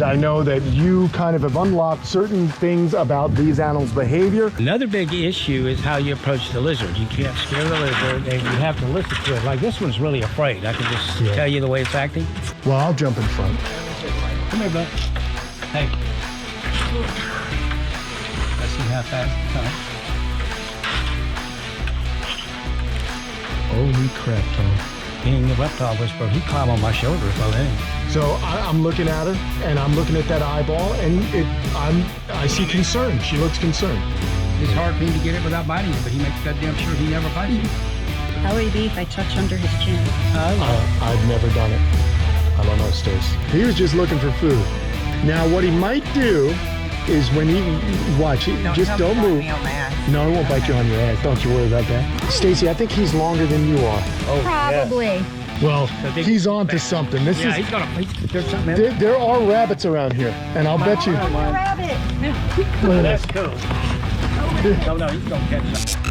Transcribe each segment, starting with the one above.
I know that you kind of have unlocked certain things about these animals' behavior. Another big issue is how you approach the lizard. You can't scare the lizard, and you have to listen to it. Like this one's really afraid. I can just tell you the way it's acting. Well, I'll jump in front. Come here, bud. Hey. Let's see how fast it comes. Holy crap, Tom. Being the reptile whisperer, he climbed on my shoulder while in. So I'm looking at her, and I'm looking at that eyeball, and I see concern. She looks concerned. It's hard for him to get it without biting you, but he makes goddamn sure he never bites you. How would he be if I touch under his chin? I've never done it. I don't know, Stace. He was just looking for food. Now, what he might do is when he watch, just don't move. No, he won't bite you on your ass. Don't you worry about that. Stacy, I think he's longer than you are. Oh, probably. Yeah. Well, he's on to something. There's something there are rabbits around here, and I'll bet you. Rabbit. That's cool. No, he's gonna catch something.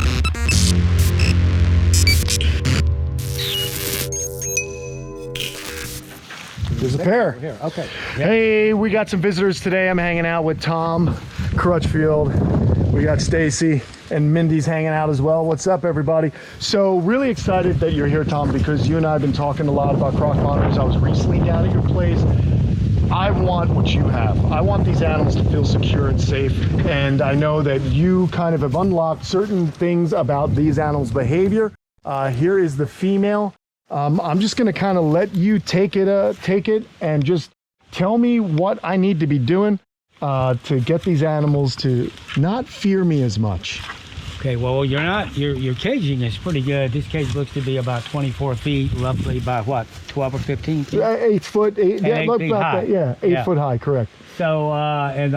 There's a pair. Here. Okay. Yep. Hey, we got some visitors today. I'm hanging out with Tom Crutchfield. We got Stacy and Mindy's hanging out as well. What's up, everybody? So really excited that you're here, Tom, because you and I have been talking a lot about croc monitors. I was recently down at your place. I want what you have. I want these animals to feel secure and safe. And I know that you kind of have unlocked certain things about these animals' behavior. Here is the female. I'm just gonna kind of let you take it and just tell me what I need to be doing to get these animals to not fear me as much. Okay, well, your caging is pretty good. This cage looks to be about 24 feet, roughly by what, 12 or 15 feet? 8 foot, 8 feet high. That, yeah, 8 foot high, correct. So, and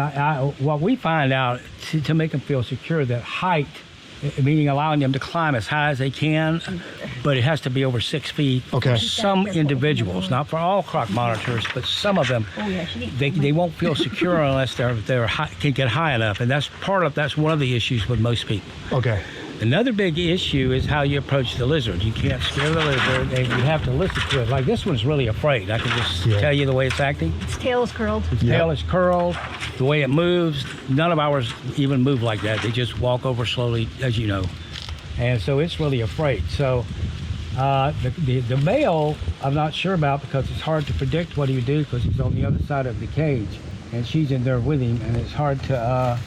what we find out to make them feel secure, that height, meaning allowing them to climb as high as they can, but it has to be over 6 feet. Okay. For some individuals, not for all croc monitors, but some of them, they won't feel secure unless they're high, can get high enough, and that's one of the issues with most people. Okay. Another big issue is how you approach the lizard. You can't scare the lizard, and you have to listen to it. Like this one's really afraid. I can just tell you the way it's acting. Its tail is curled. Its tail is curled. The way it moves, none of ours even move like that. They just walk over slowly, as you know. And so it's really afraid. So the male, I'm not sure about because it's hard to predict what he would do because he's on the other side of the cage, and she's in there with him, and it's hard to.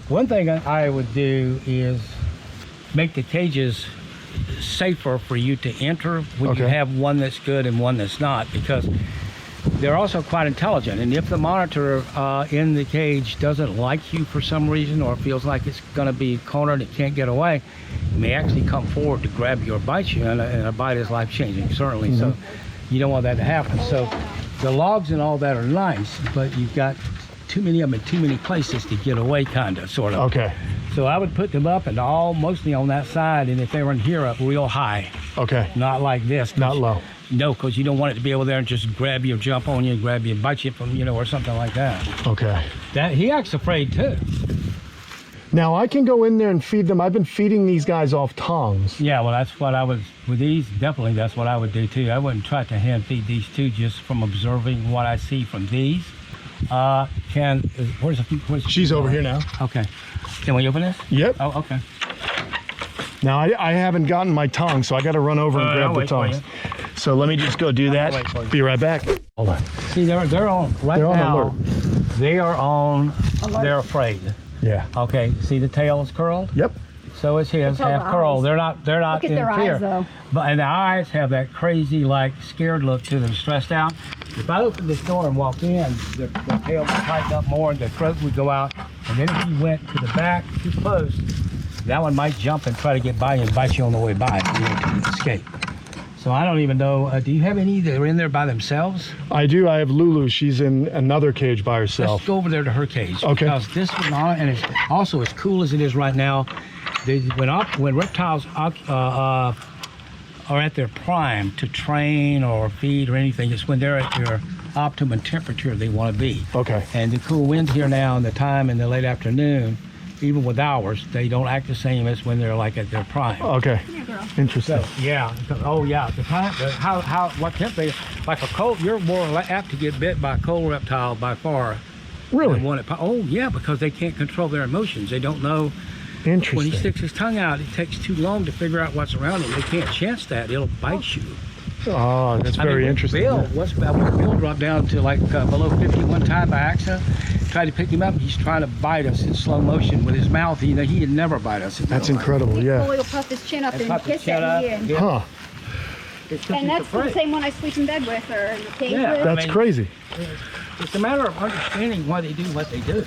One thing I would do is make the cages safer for you to enter when you have one that's good and one that's not, because they're also quite intelligent, and if the monitor in the cage doesn't like you for some reason or feels like it's going to be cornered, it can't get away, it may actually come forward to grab you or bite you, and a bite is life-changing, certainly. So you don't want that to happen. So the logs and all that are nice, but you've got too many of them in too many places to get away, kind of, sort of. Okay. So I would put them up and mostly on that side, and if they were in here, up real high. Okay. Not like this. Not low. No, because you don't want it to be able there and just grab you or jump on you and grab you and bite you from, or something like that. Okay. He acts afraid too. Now I can go in there and feed them. I've been feeding these guys off tongs. Yeah, well, that's what I was, with these, definitely that's what I would do too. I wouldn't try to hand feed these two just from observing what I see from these. She's over here now. Okay. Can we open this? Yep. Oh, okay. Now I haven't gotten my tongue, so I got to run over and grab the tongs. So let me just go do that. Be right back. Hold on. See, they're on right they're now. On alert. They are on. They're afraid. Yeah. Okay. See the tail is curled. Yep. So is his, half curled. They're not Look at in their fear. eyes, though. And the eyes have that crazy, like, scared look to them, stressed out. If I opened this door and walked in, the tail would tighten up more and the throat would go out. And then if you went to the back too close, that one might jump and try to get by you and bite you on the way by to escape. So I don't even know, do you have any that are in there by themselves? I do. I have Lulu. She's in another cage by herself. Let's go over there to her cage. Okay. Because this one, and it's also as cool as it is right now, when reptiles are at their prime to train or feed or anything, it's when they're at their optimum temperature they want to be. Okay. And the cool wind here now and the time in the late afternoon even with ours, they don't act the same as when they're like at their prime. Okay. Come here, girl. Interesting. So, yeah. Oh, yeah. What temp they, like a cold, you're more apt to get bit by a cold reptile by far. Really? Than one oh, yeah, because they can't control their emotions. They don't know. Interesting. When he sticks his tongue out, it takes too long to figure out what's around him. They can't chance that. It'll bite you. Oh, that's very interesting. Bill, Bill dropped down to like below 50 one time by accident. Tried to pick him up. He's trying to bite us in slow motion with his mouth. He'd never bite us. That's incredible. Yeah. Boy will puff his chin up and puff his kiss chin at me. up. And, Yeah. Huh. It's 'cause and he's that's the afraid. same one I sleep in bed with or in the cage Yeah. with. That's crazy. It's a matter of understanding why they do what they do.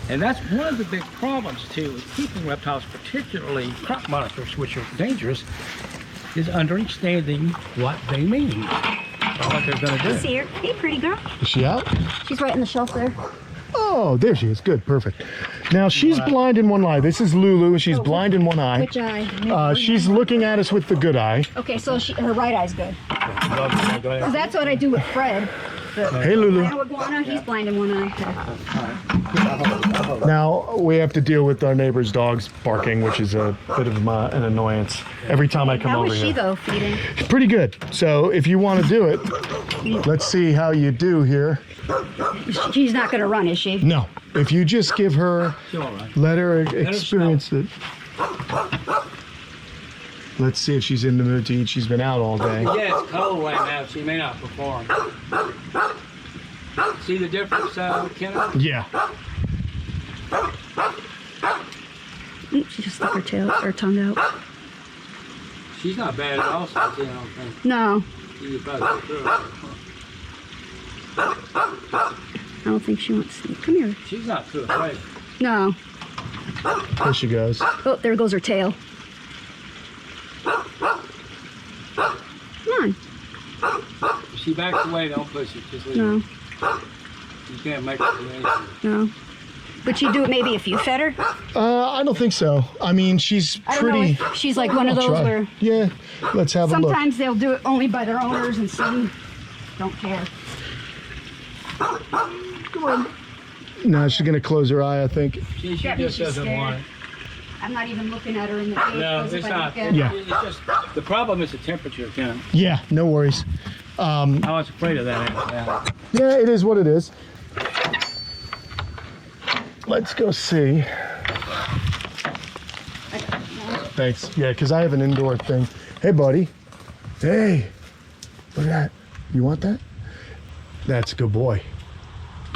And that's one of the big problems too with keeping reptiles, particularly crop monsters, which are dangerous, is understanding what they mean or what they're going to do. See her. Hey, pretty girl. Is she out? She's right in the shelf there. Oh, there she is. Good. Perfect. Now she's blind in one eye. This is Lulu. She's blind in one eye. Which eye? She's looking at us with the good eye. Okay, so her right eye's good. 'Cause that's what I do with Fred. Hey, Lulu. Albino iguana, he's blind in one eye. Now we have to deal with our neighbor's dogs barking, which is a bit of an annoyance every time I come How over is she here. though, feeding? Pretty good. So if you want to do it, let's see how you do here. She's not gonna run, is she? No, if you just give her, She's all right. let her experience it. Let's see if she's in the mood to eat. She's been out all day. Yeah, it's cold right now. She may not perform. See the difference, Kenan? Yeah. She just stuck her tail or tongue out. She's not bad at all, so I don't think. No, She's about to I don't think she wants to. Come here. She's not too afraid. No. There she goes. Oh, there goes her tail. Come on. If she backs away, don't push it. Just leave No, it. You can't make her do anything. no. But you do it maybe if you fed her? I don't think so. I mean, she's I don't know pretty. if she's like one of those Try. where Yeah, let's have a look. sometimes they'll do it only by their owners and some don't care. Come on. No, she's gonna close her eye, I think. She That means just she's doesn't scared. want it. I'm not even looking at her in the cage. No, 'cause if it's I not. look at her- Yeah. It's just, the problem is the temperature, Ken. Yeah, no worries. I was afraid of that. Actually. Yeah, it is what it is. Let's go see. Thanks. Yeah, because I have an indoor thing. Hey, buddy. Hey, look at that. You want that? That's a good boy.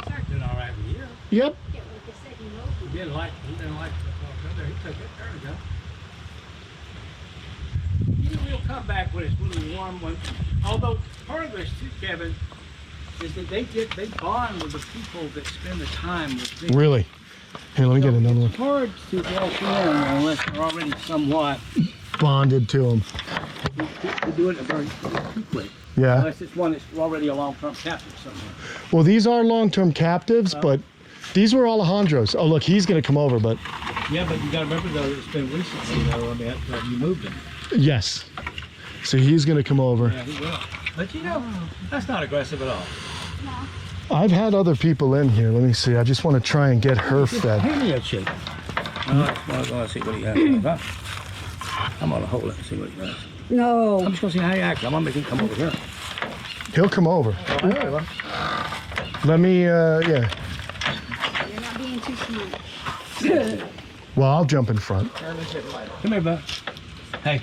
He's acting all right with you. Yep. He didn't like the there. He took it. There we go. He'll come back when it's really warm. Although part of this too, Kevin, is that they bond with the people that spend the time with them. Really? Here, let me get another one. It's hard to walk in unless they're already somewhat Bonded to him. to do it very quickly. Yeah. Unless it's one that's already a long-term captive somewhere. Well, these are long-term captives, but these were Alejandro's. Oh, look, he's going to come over, but Yeah, but you got to remember though, it's been recently though. I mean, you moved him. yes. So he's going to come over. Yeah, he will. But you know, that's not aggressive at all. I've had other people in here. Let me see. I just want to try and get her fed. Hand me a shake. I'm going to see what he has. I'm going to hold it and see what he has. No. I'm just going to see how he acts. I'm going to make him come over here. He'll come over. Let me, yeah. You're not being too smart. Well, I'll jump in front. Come here, bud. Hey.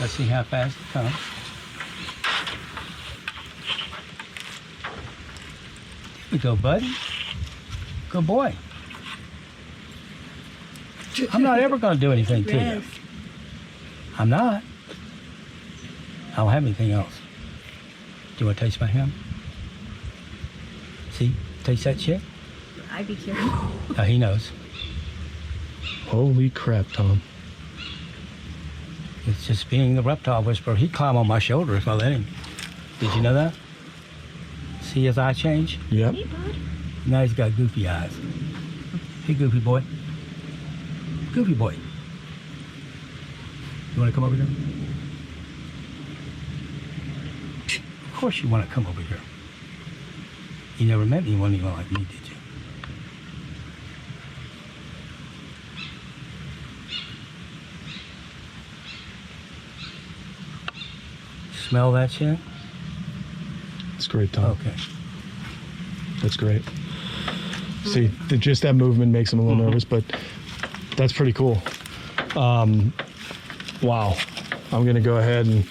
Let's see how fast it comes. Here we go, buddy. Good boy. I'm not ever going to do anything to you. I'm not. I don't have anything else. Do you want to taste my ham? See? Taste that shit? I'd be careful. Oh, he knows. Holy crap, Tom. It's just being the reptile whisperer. He'd climb on my shoulder if I let him. Did you know that? See his eye change? Yep. Hey, bud. Now he's got goofy eyes. Hey, goofy boy. Goofy boy. You want to come over here? Of course you want to come over here. You never met anyone even like me, did you? smell that shit? It's great, Tom. Okay. That's great. See, just that movement makes him a little nervous, but that's pretty cool. Wow. I'm gonna go ahead and,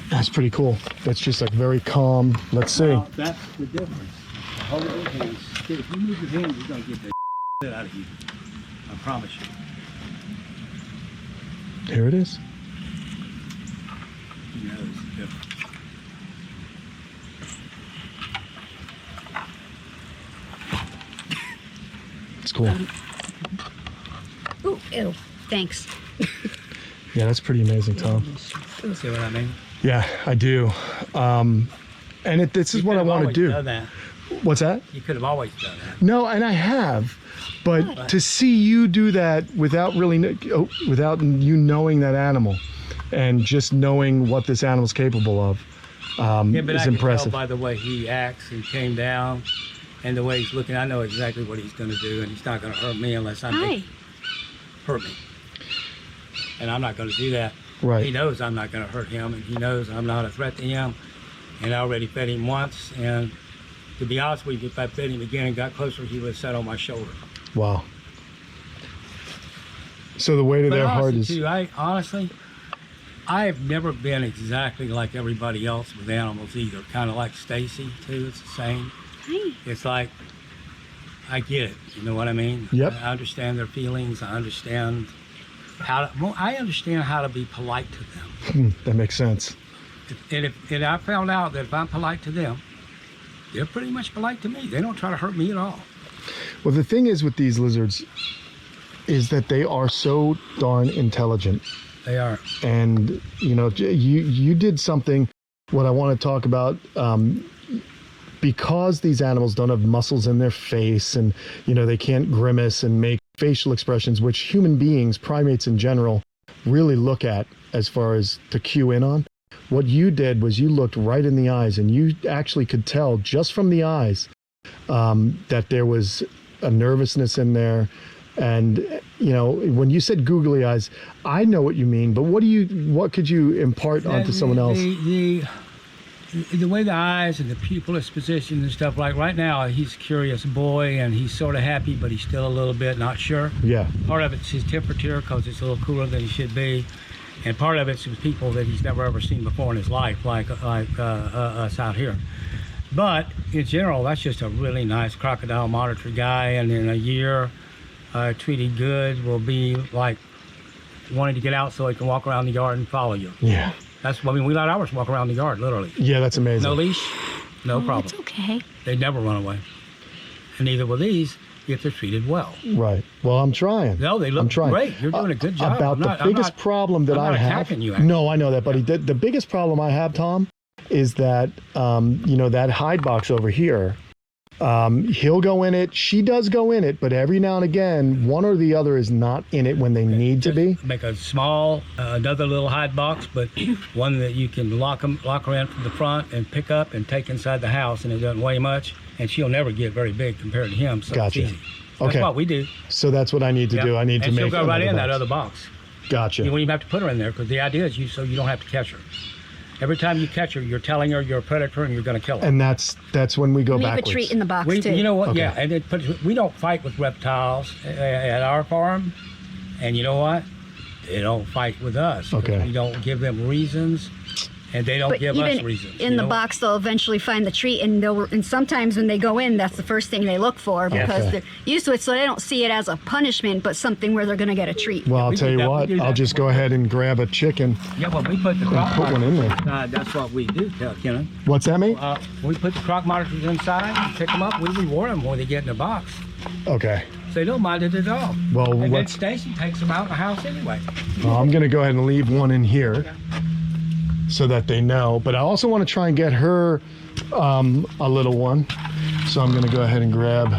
that's pretty cool. That's just like very calm. Let's see. Well, that's the difference. Hold it with hands. If you move your hands, you're gonna get the shit out of you. I promise you. Here it is. You know, it's the difference. It's cool. Ooh, ew. Thanks. Yeah, that's pretty amazing, Tom. See what I mean? Yeah, I do. And this is what I want to do. Done that. What's that? You could have always done that. No, and I have, but to see you do that without really, without you knowing that animal, and just knowing what this animal's capable of, Yeah, but is I can impressive. tell by the way he acts and came down, and the way he's looking. I know exactly what he's going to do, and he's not going to hurt me unless I make hurt me. And I'm not going to do that. Right. He knows I'm not going to hurt him, and he knows I'm not a threat to him. And I already fed him once, and to be honest with you, if I fed him again and got closer, he would have sat on my shoulder. Wow. So the weight of their heart is. Too, honestly, I have never been exactly like everybody else with animals either. Kind of like Stacy too. It's the same. It's like I get it. You know what I mean? Yep. I understand their feelings. I understand how to be polite to them. That makes sense. And I found out that if I'm polite to them, they're pretty much polite to me. They don't try to hurt me at all. Well, the thing is with these lizards is that they are so darn intelligent. They are. And you know, you did something. What I want to talk about, because these animals don't have muscles in their face, and you know they can't grimace and make facial expressions, which human beings, primates in general, really look at as far as to cue in on. What you did was you looked right in the eyes, and you actually could tell just from the eyes that there was a nervousness in there. And you know, when you said googly eyes, I know what you mean, but what could you impart onto someone else? The way the eyes and the pupil is positioned and stuff, like right now he's a curious boy and he's sort of happy, but he's still a little bit not sure. Yeah. Part of it's his temperature because it's a little cooler than he should be, and part of it's with people that he's never ever seen before in his life, like us out here. But in general, that's just a really nice crocodile monitor guy, and in a year, treated good, will be like wanting to get out so he can walk around the yard and follow you. Yeah. That's what I mean. We let ours walk around the yard, literally. Yeah, that's amazing. No leash, no problem. It's okay. They never run away. And neither will these if they're treated well. Right. Well, I'm trying. No, they look I'm trying. great. You're doing a good job. About the biggest problem that I have. Attacking you, actually. No, I know that, buddy. The biggest problem I have, Tom, is that you know, that hide box over here. He'll go in it. She does go in it, but every now and again, one or the other is not in it when they need to be. Make a small, another little hide box, but one that you can lock her in from the front and pick up and take inside the house, and it doesn't weigh much, and she'll never get very big compared to him. So Gotcha. It's easy. That's Okay. what we do. So that's what I need to do. I need to make. And she'll go right in another that box. other box. Gotcha. You won't even have to put her in there because the idea is so you don't have to catch her. Every time you catch her, you're telling her you're a predator and you're going to kill her. And that's when we go Leave backwards. a treat in the box too. You know what? Okay. Yeah, and we don't fight with reptiles at our farm, and you know what? They don't fight with us. 'Cause Okay. We don't give them reasons, and they don't But give us even reasons. in you the know? box, they'll eventually find the treat, and sometimes when they go in, that's the first thing they look for because Okay. they're used to it, so they don't see it as a punishment, but something where they're going to get a treat. Well, I'll we tell do you that. We what. do I'll that. just go ahead and grab a chicken. Yeah, well, we put the croc put one in there. monitors inside. That's what we do, Kenan. What's that mean? We put the croc monitors inside, and pick them up. We reward them when they get in the box. Okay. So they don't mind it at all. Well, and then what's- Stacy takes them out in the house anyway. Well, I'm going to go ahead and leave one in here so that they know. But I also want to try and get her a little one. So I'm going to go ahead and grab.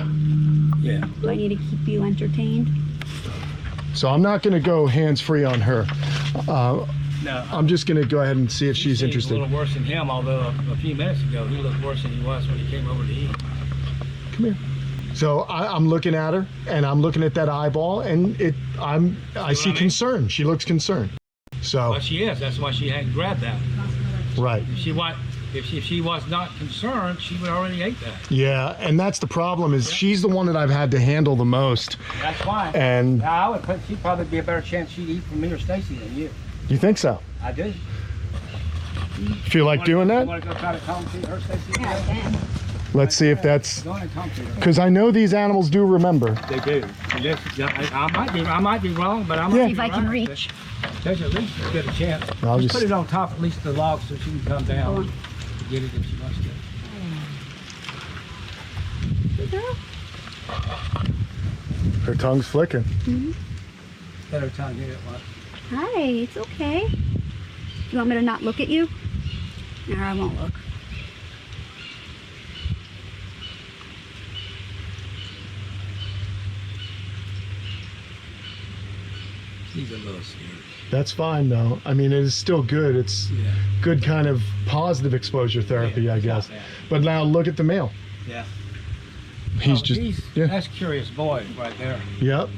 Yeah. Do I need to keep you entertained? So I'm not going to go hands-free on her. No. I'm just going to go ahead and see if she's He's interested. a little worse than him, although a few minutes ago he looked worse than he was when he came over to eat. Come here. So I'm looking at her, and I'm looking at that eyeball, and I see concern. She looks concerned. So Well, she is. That's why she hadn't grabbed that. right. If she was not concerned, she would already ate that. Yeah, and that's the problem is she's the one that I've had to handle the most. That's fine. And Now, I would put, she'd probably be a better chance she'd eat from me or Stacy than you. you think so? I do. Feel like doing You that? want to go try to comb feed her, Stacy? Yeah, I can. Let's see if that's Go on and comb feed her. because I know these animals do remember. They do. I might be wrong, but I might Yeah. be See if I can right. reach. There's at least as good a chance. I'll Just just- put it on top at least of the log so she can come down and get it if she wants to. Good girl. Her tongue's flicking. Let her tongue hit it once. Hi, it's okay. You want me to not look at you? No, I won't look. She's a little scared. That's fine though. I mean, it is still good. It's Yeah. good kind of positive exposure therapy, Yeah, I it's not guess. bad. But now look at the male. Yeah. He's Oh, just yeah. That's curious boy right there. Yep.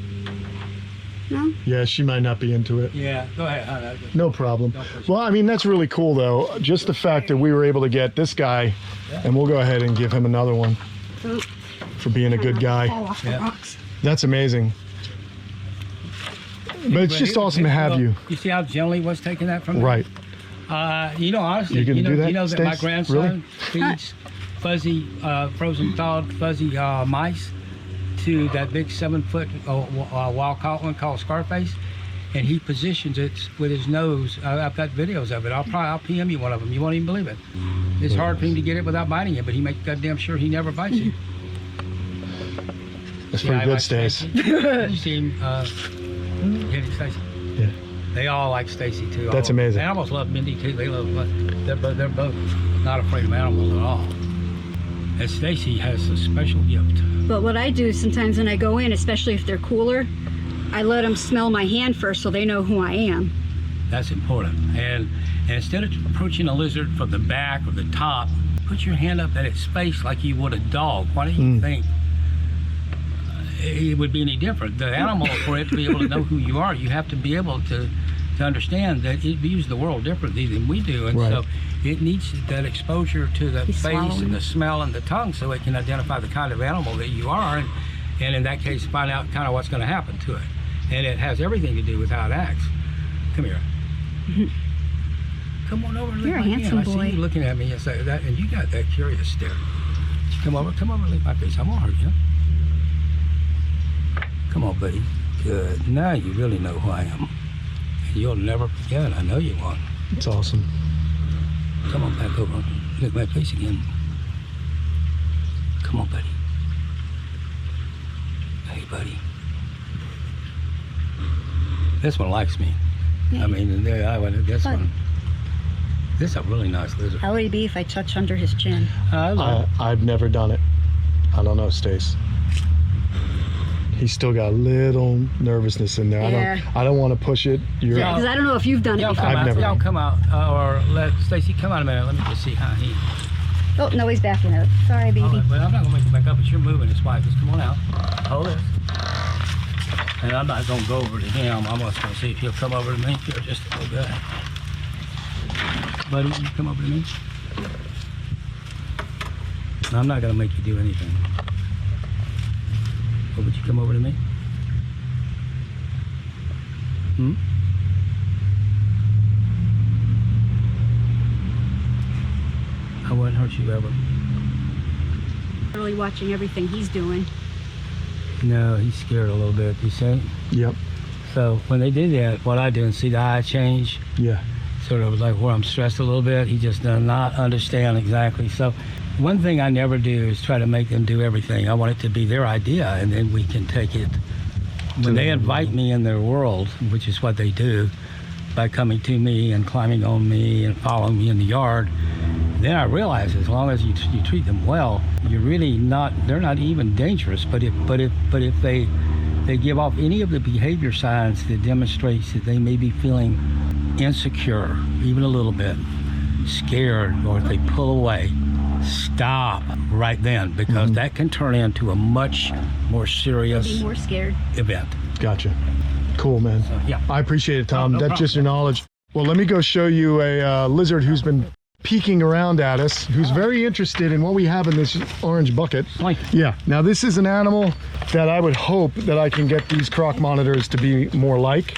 No? Yeah, she might not be into it. Yeah. Go ahead. Huh? No problem. Don't push it. Well, I mean, that's really cool though. Just the fact that we were able to get this guy, and we'll go ahead and give him another one So, for being a good guy. fall off the Yeah. rocks. That's amazing. But it's just awesome to have you. You see how gently was taking that from me? Right. You know, honestly, You can do that, you know that my Stace? grandson Really? feeds fuzzy, frozen thawed fuzzy mice to that big 7-foot wild-caught one called Scarface, and he positions it with his nose. I've got videos of it. I'll PM you one of them. You won't even believe it. It's hard for him to get it without biting it, but he makes goddamn sure he never bites you. That's See pretty how he good, likes Stace. Stacy? You see him hitting Stacy? Yeah. They all like Stacy too. That's All- amazing. Animals love Mindy too. They love. They're both not afraid of animals at all. And Stacy has a special gift. But what I do sometimes when I go in, especially if they're cooler, I let them smell my hand first so they know who I am. That's important. And instead of approaching a lizard from the back or the top, put your hand up at its face like you would a dog. Why do you think it would be any different? The animal, for it to be able to know who you are, you have to be able to understand that it views the world differently than we do. And Right. so it needs that exposure to the He's face swallowing. and the smell and the tongue so it can identify the kind of animal that you are. And in that case, find out kind of what's going to happen to it. And it has everything to do with how it acts. Come here. Come on over and lick You're a my hand. handsome I see boy. you looking at me and say that, and you got that curious stare. Come over and lick my face. I won't hurt you. Come on, buddy. Good. Now you really know who I am. And you'll never forget. I know you won't. It's awesome. Come on back over. Lick my face again. Come on, buddy. Hey, buddy. This one likes me. Yeah. I mean, this Fun. one. This is a really nice lizard. How would he be if I touch under his chin? I've never done it. I don't know, Stace. He's still got a little nervousness in there. Yeah. I don't want to push it. You're Yeah. Because I don't know if you've done it Y'all before. come I've out. never- Y'all come out. Or let Stacy come out a minute. Let me just see how he. Oh, no, he's backing up. Sorry, baby. Oh, well, I'm not gonna make you back up, but you're moving. It's why. Just come on out. Hold this. And I'm not gonna go over to him. I'm just gonna see if he'll come over to me here just a little bit. Buddy, you come over to me. I'm not gonna make you do anything. Oh, would you come over to me? I wouldn't hurt you ever. Really watching everything he's doing. No, he's scared a little bit, you see? Yep. So when they did that, what I do and see the eye change, Yeah. sort of like where I'm stressed a little bit, he just does not understand exactly. So one thing I never do is try to make them do everything. I want it to be their idea, and then we can take it. When they invite me in their world, which is what they do, by coming to me and climbing on me and following me in the yard, then I realize as long as you treat them well, you're really not, they're not even dangerous. But if they give off any of the behavior signs that demonstrates that they may be feeling insecure, even a little bit, scared, or if they pull away, stop right then, because that can turn into a much more serious Be more scared. event. Gotcha. Cool, man. So, yeah. I appreciate it, Tom. No That's problem. just your knowledge. Well, let me go show you a lizard who's been peeking around at us, who's very interested in what we have in this orange bucket. Yeah, now this is an animal that I would hope that I can get these croc monitors to be more like.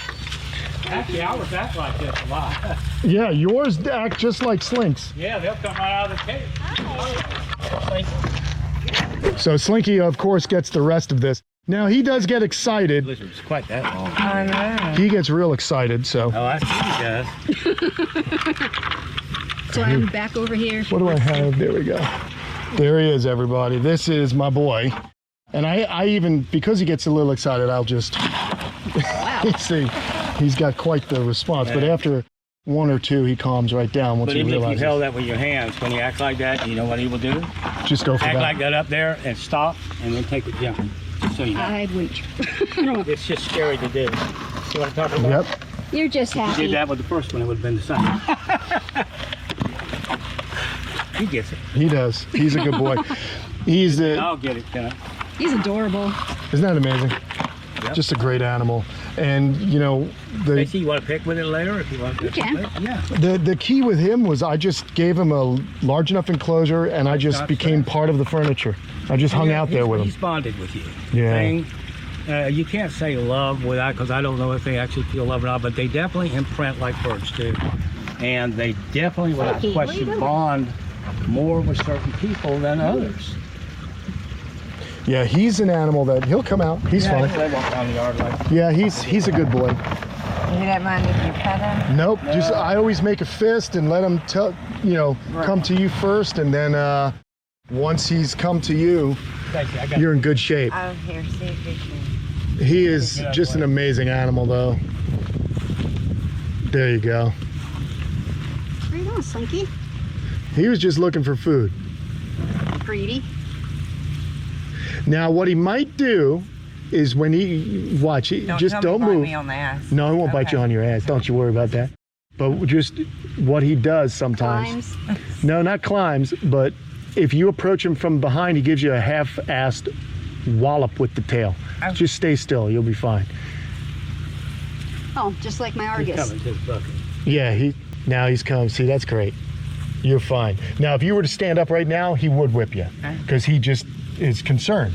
Actually, ours act like this a lot. Yeah, yours act just like slinks. Yeah, they'll come right out of the cage. So Slinky, of course, gets the rest of this. Now, he does get excited. Lizard's quite that long. I know. He gets real excited, so. Oh, I see he does. So I'm back over here. What do I have? There we go. There he is, everybody. This is my boy. And I even, because he gets a little excited, I'll just, see, he's got quite the response. But after one or two, he calms right down once But he even if realizes. you held that with your hands, when he acts like that, you know what he will do? Just go for Act that. like that up there and stop, and then take it down. Just so you know. I wouldn't. It's just scary to do. See what I'm talking about? Yep. You're just If you happy. did that with the first one, it would have been the same. He gets it. He does. He's a good boy. He's a, I'll get it, can I? He's adorable. isn't that amazing? Yep. Just a great animal. And, you know, Casey, you want to pick with it later if you want to? You can. Yeah. the key with him was I just gave him a large enough enclosure and I just Not became part of the furniture. I just hung out there with him. He's bonded with you. Yeah. Thing, you can't say love without, because I don't know if they actually feel love or not, but they definitely imprint like birds do. And they definitely, without Lucky. What are you question, doing? bond more with certain people than others. Yeah, he's an animal that he'll come out. He's Yeah, fine. they walk down the yard like. Yeah, he's a good boy. You don't mind if you pet him? Nope. Just I always make a fist and let him come to you first, and then once he's come to you, Thank you. I got you're in good shape. Oh, here, see if you can. He is just an amazing animal, though. There you go. Where you going, Slinky? He was just looking for food. Greedy. Now, what he might do is when he watch, just tell don't me, bite move. me on the ass. No, he won't bite Okay. you on your ass. Don't you worry about that. But just what he does sometimes. Climbs. No, not climbs, but if you approach him from behind, he gives you a half-assed wallop with the tail. Oh. Just stay still. You'll be fine. Oh, just like my He's Argus. coming to the bucket. Yeah, now he's come. See, that's great. You're fine. Now, if you were to stand up right now, he would whip you because he just is concerned,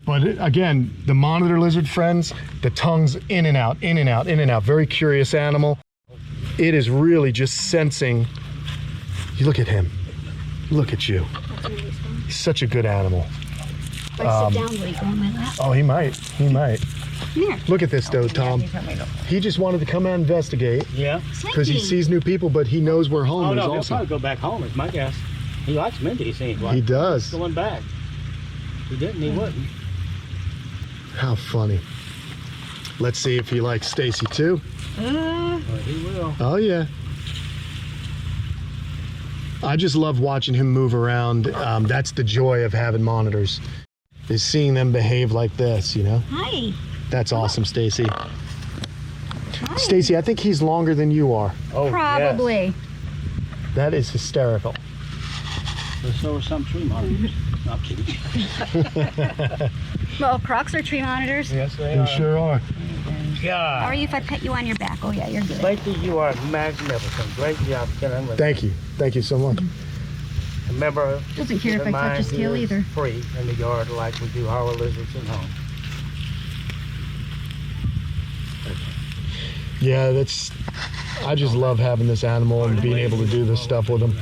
But again, the monitor lizard friends, the tongue's in and out, in and out, in and out. Very curious animal. It is really just sensing. You look at him. Look at you. That's really fun. He's such a good animal. If I sit down, will he go on my lap? Oh, he might. He might. Come here. Look at this, though, Yeah, Tom. you tell me to- He just wanted to come out and investigate Yeah. because he Slinky. sees new people, but he knows where home Oh is no, he'll also. probably go back home is my guess. He likes Mindy, it seems like. He does. Going back. He didn't, he wouldn't. How funny. Let's see if he likes Stacy too. But he will. Oh yeah. I just love watching him move around. That's the joy of having monitors, is seeing them behave like this, Hi. That's awesome, Stacy. Hi. Stacy, I think he's longer than you are. Oh, Probably. That is hysterical. Yes. So are some tree monitors. No, I'm kidding. Well, crocs are tree monitors. Yes, they You are. sure are. How are God. you if I pet you on your back? Oh, yeah, you're good. Slinky, you are magnificent. Great job, Kenan. Thank you. Thank you so much. Remember, Doesn't care if keep I in touch mind his he tail is either. free in the yard like we do our lizards at home. Yeah, I just love having this animal and being able to do this stuff with him.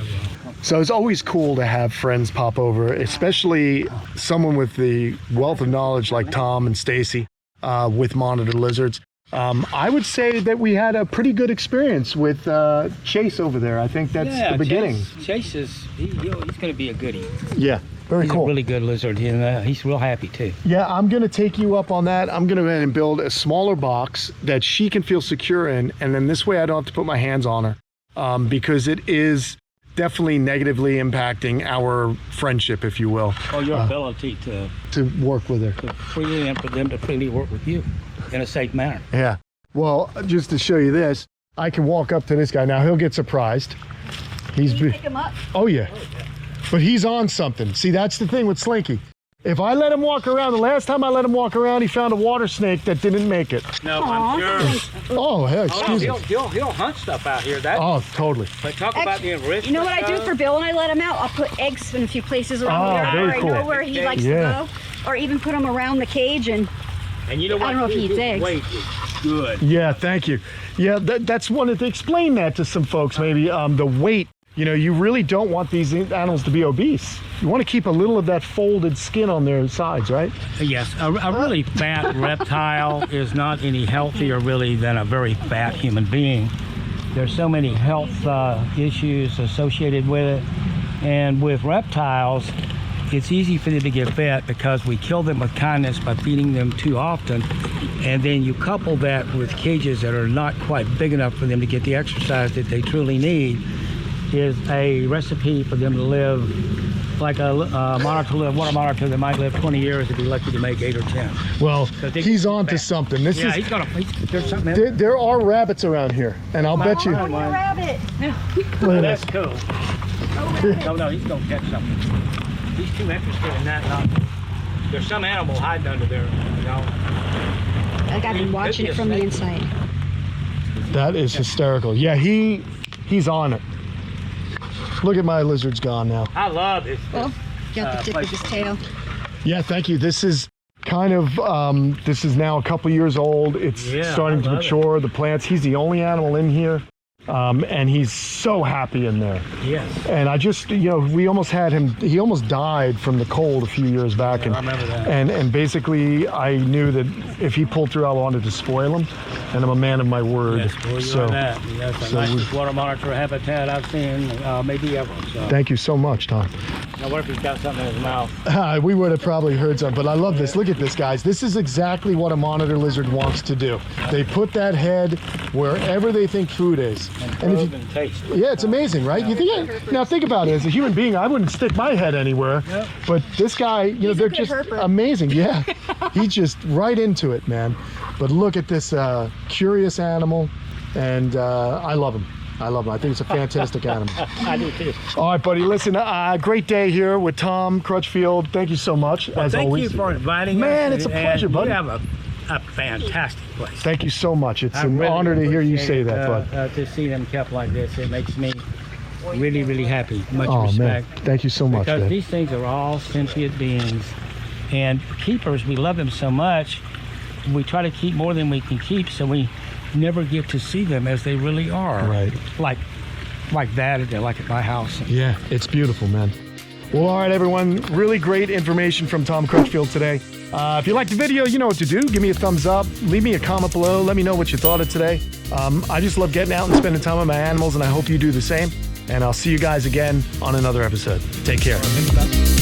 So it's always cool to have friends pop over, especially someone with the wealth of knowledge like Tom and Stacy with monitor lizards. I would say that we had a pretty good experience with Chase over there. I think that's the beginning. Chase is, he's going to be a goodie. Yeah, very He's cool. a really good lizard, and he's real happy too. Yeah, I'm going to take you up on that. I'm going to go ahead and build a smaller box that she can feel secure in, and then this way I don't have to put my hands on her because it is definitely negatively impacting our friendship, if you will, Or your ability to work with her. freely and for them to freely work with you in a safe manner. Yeah. Well, just to show you this, I can walk up to this guy. Now, he'll get surprised. Can you pick him up? Oh, yeah. But he's on something. See, that's the thing with Slinky. If I let him walk around, the last time I let him walk around, he found a water snake that didn't make it. No, Aw, I'm sure. thanks. Oh, hey, excuse me. He'll hunt stuff out here. That, Oh, totally. but talk about the enrichment. You know what I do stuff? for Bill when I let him out? I'll put eggs in a few places around Oh, the yard very where cool. I know where he likes Yeah. to go. Or even put them around the cage and And you know what? I don't know if he eats His eggs. weight is good. Yeah, thank you. Yeah, that's one of the, explain that to some folks maybe, the weight. You know, you really don't want these animals to be obese. You want to keep a little of that folded skin on their sides, right? Yes, a really fat reptile is not any healthier really than a very fat human being. There's so many health issues associated with it. And with reptiles, it's easy for them to get fat because we kill them with kindness by feeding them too often. And then you couple that with cages that are not quite big enough for them to get the exercise that they truly need, is a recipe for them to live like a water monitor that might live 20 years and be lucky to make 8 or 10. Well, they he's get on to fat. something. This Yeah, is, there's something else. there are rabbits around here, and I'll bet you. oh, your rabbit. Look at That's this. cool. No, he's gonna catch something. He's too interested in that. There's some animal hiding under there, you know. Like I've been watching it from the inside. That is hysterical. Yeah, he's on it. Look at my lizard's gone now. I love this. Oh, got the tip of his tail. Yeah, thank you. This is kind of, this is now a couple years old. It's Yeah, starting I to love mature, the plants. He's the only animal in here. And he's so happy in there. Yes. And I just, you know, we almost had him, he almost died from the cold a few years back. Yeah, I remember that. And basically I knew that if he pulled through, I wanted to spoil him. And I'm a man of my word. Yes, well, you are that. That's the so nicest water monitor habitat I've seen, maybe ever. So. Thank you so much, Tom. Now, what if he's got something in his mouth? We would have probably heard something, but I love this. Look at this, guys. This is exactly what a monitor lizard wants to do. They put that head wherever they think food is. And probe and taste. Yeah, it's amazing, right? You think? Now think about it. As a human being, I wouldn't stick my head anywhere. Yep. But this guy, you know, He's a they're good just herper. amazing. Yeah, he's just right into it, man. But look at this curious animal, and I love him. I love him. I think it's a fantastic animal. I do too. All right, buddy. Listen, great day here with Tom Crutchfield. Thank you so much, as Thank always. you for inviting us. Man, it's a pleasure, buddy. You have a fantastic place. Thank you so much. It's I an really honor to hear you say appreciate, that, bud. To see them kept like this, it makes me really, really happy. Much Oh, man. respect. Thank you so much, Because man. these things are all sentient beings. And keepers, we love them so much, we try to keep more than we can keep, so we never get to see them as they really are. Right. Like that, they're like at my house. Yeah, it's beautiful, man. Well, all right, everyone. Really great information from Tom Crutchfield today. If you liked the video, you know what to do. Give me a thumbs up. Leave me a comment below. Let me know what you thought of today. I just love getting out and spending time with my animals, and I hope you do the same. And I'll see you guys again on another episode. Take care.